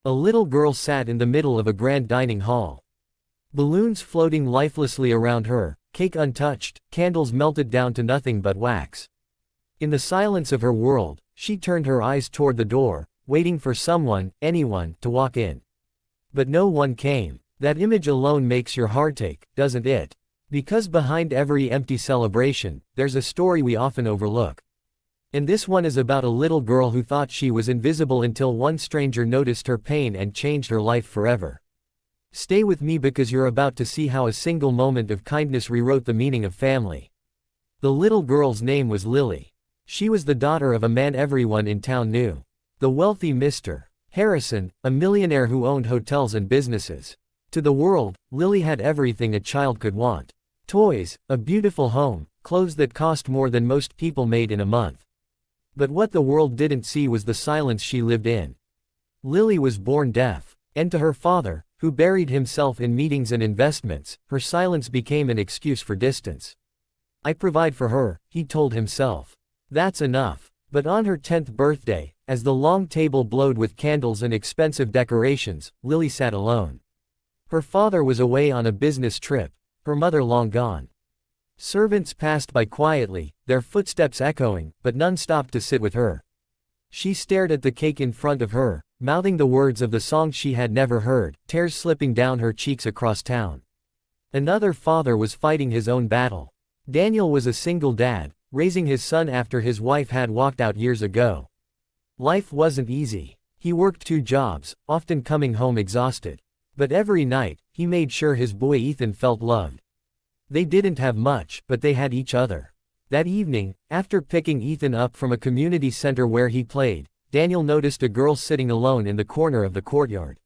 A little girl sat in the middle of a grand dining hall. Balloons floating lifelessly around her, cake untouched, candles melted down to nothing but wax. In the silence of her world, she turned her eyes toward the door, waiting for someone, anyone, to walk in. But no one came. That image alone makes your heart ache, doesn't it? Because behind every empty celebration, there's a story we often overlook. And this one is about a little girl who thought she was invisible until one stranger noticed her pain and changed her life forever. Stay with me because you're about to see how a single moment of kindness rewrote the meaning of family. The little girl's name was Lily. She was the daughter of a man everyone in town knew. The wealthy Mr. Harrison, a millionaire who owned hotels and businesses. To the world, Lily had everything a child could want. Toys, a beautiful home, clothes that cost more than most people made in a month. But what the world didn't see was the silence she lived in. Lily was born deaf, and to her father, who buried himself in meetings and investments, her silence became an excuse for distance. "I provide for her," he told himself. "That's enough." But on her 10th birthday, as the long table glowed with candles and expensive decorations, Lily sat alone. Her father was away on a business trip, her mother long gone. Servants passed by quietly, their footsteps echoing, but none stopped to sit with her. She stared at the cake in front of her, mouthing the words of the song she had never heard, tears slipping down her cheeks across town. Another father was fighting his own battle. Daniel was a single dad, raising his son after his wife had walked out years ago. Life wasn't easy. He worked 2 jobs, often coming home exhausted. But every night, he made sure his boy Ethan felt loved. They didn't have much, but they had each other. That evening, after picking Ethan up from a community center where he played, Daniel noticed a girl sitting alone in the corner of the courtyard.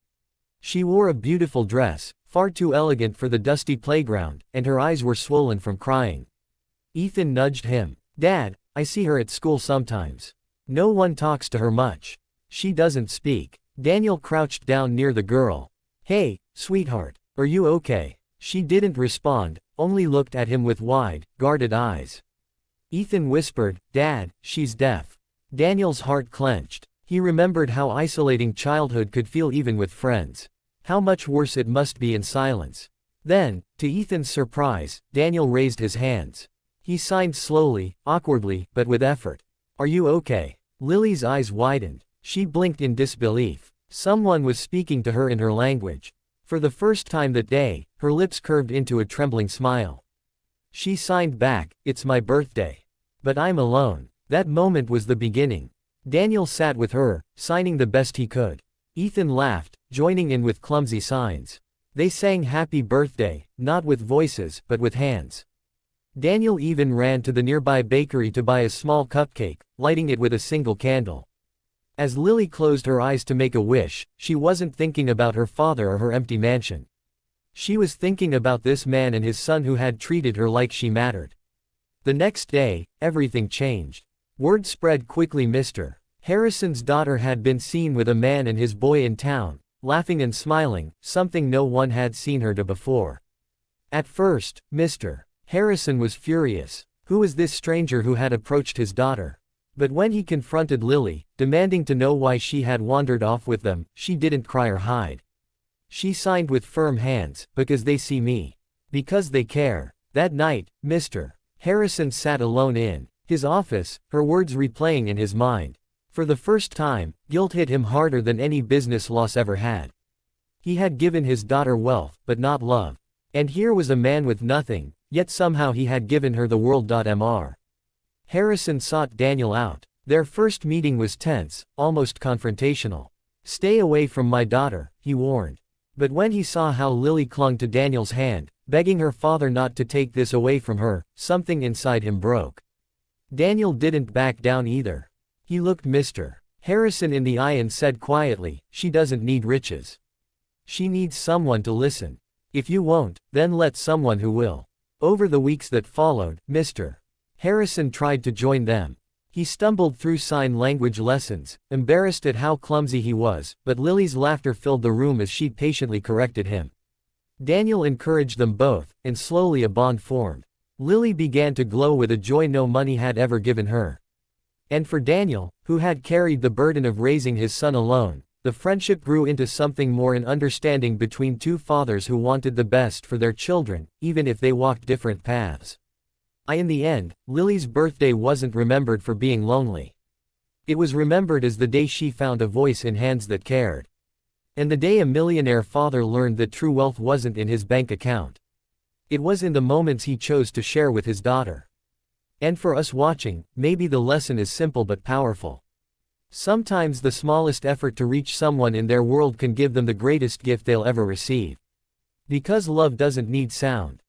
She wore a beautiful dress, far too elegant for the dusty playground, and her eyes were swollen from crying. Ethan nudged him. "Dad, I see her at school sometimes. No one talks to her much. She doesn't speak." Daniel crouched down near the girl. "Hey, sweetheart, are you okay?" She didn't respond, only looked at him with wide, guarded eyes. Ethan whispered, "Dad, she's deaf." Daniel's heart clenched. He remembered how isolating childhood could feel even with friends. How much worse it must be in silence. Then, to Ethan's surprise, Daniel raised his hands. He signed slowly, awkwardly, but with effort. "Are you okay?" Lily's eyes widened. She blinked in disbelief. Someone was speaking to her in her language. For the first time that day, her lips curved into a trembling smile. She signed back, "It's my birthday. But I'm alone." That moment was the beginning. Daniel sat with her, signing the best he could. Ethan laughed, joining in with clumsy signs. They sang happy birthday, not with voices, but with hands. Daniel even ran to the nearby bakery to buy a small cupcake, lighting it with a single candle. As Lily closed her eyes to make a wish, she wasn't thinking about her father or her empty mansion. She was thinking about this man and his son who had treated her like she mattered. The next day, everything changed. Word spread quickly. Mr. Harrison's daughter had been seen with a man and his boy in town, laughing and smiling, something no one had seen her do before. At first, Mr. Harrison was furious. Who was this stranger who had approached his daughter? But when he confronted Lily, demanding to know why she had wandered off with them, she didn't cry or hide. She signed with firm hands, "Because they see me. Because they care." That night, Mr. Harrison sat alone in his office, her words replaying in his mind. For the first time, guilt hit him harder than any business loss ever had. He had given his daughter wealth, but not love. And here was a man with nothing, yet somehow he had given her the world. Mr. Harrison sought Daniel out. Their first meeting was tense, almost confrontational. "Stay away from my daughter," he warned. But when he saw how Lily clung to Daniel's hand, begging her father not to take this away from her, something inside him broke. Daniel didn't back down either. He looked Mr. Harrison in the eye and said quietly, "She doesn't need riches. She needs someone to listen. If you won't, then let someone who will." Over the weeks that followed, Mr. Harrison tried to join them. He stumbled through sign language lessons, embarrassed at how clumsy he was, but Lily's laughter filled the room as she patiently corrected him. Daniel encouraged them both, and slowly a bond formed. Lily began to glow with a joy no money had ever given her. And for Daniel, who had carried the burden of raising his son alone, the friendship grew into something more, an understanding between two fathers who wanted the best for their children, even if they walked different paths. In the end, Lily's birthday wasn't remembered for being lonely. It was remembered as the day she found a voice in hands that cared. And the day a millionaire father learned that true wealth wasn't in his bank account. It was in the moments he chose to share with his daughter. And for us watching, maybe the lesson is simple but powerful. Sometimes the smallest effort to reach someone in their world can give them the greatest gift they'll ever receive. Because love doesn't need sound.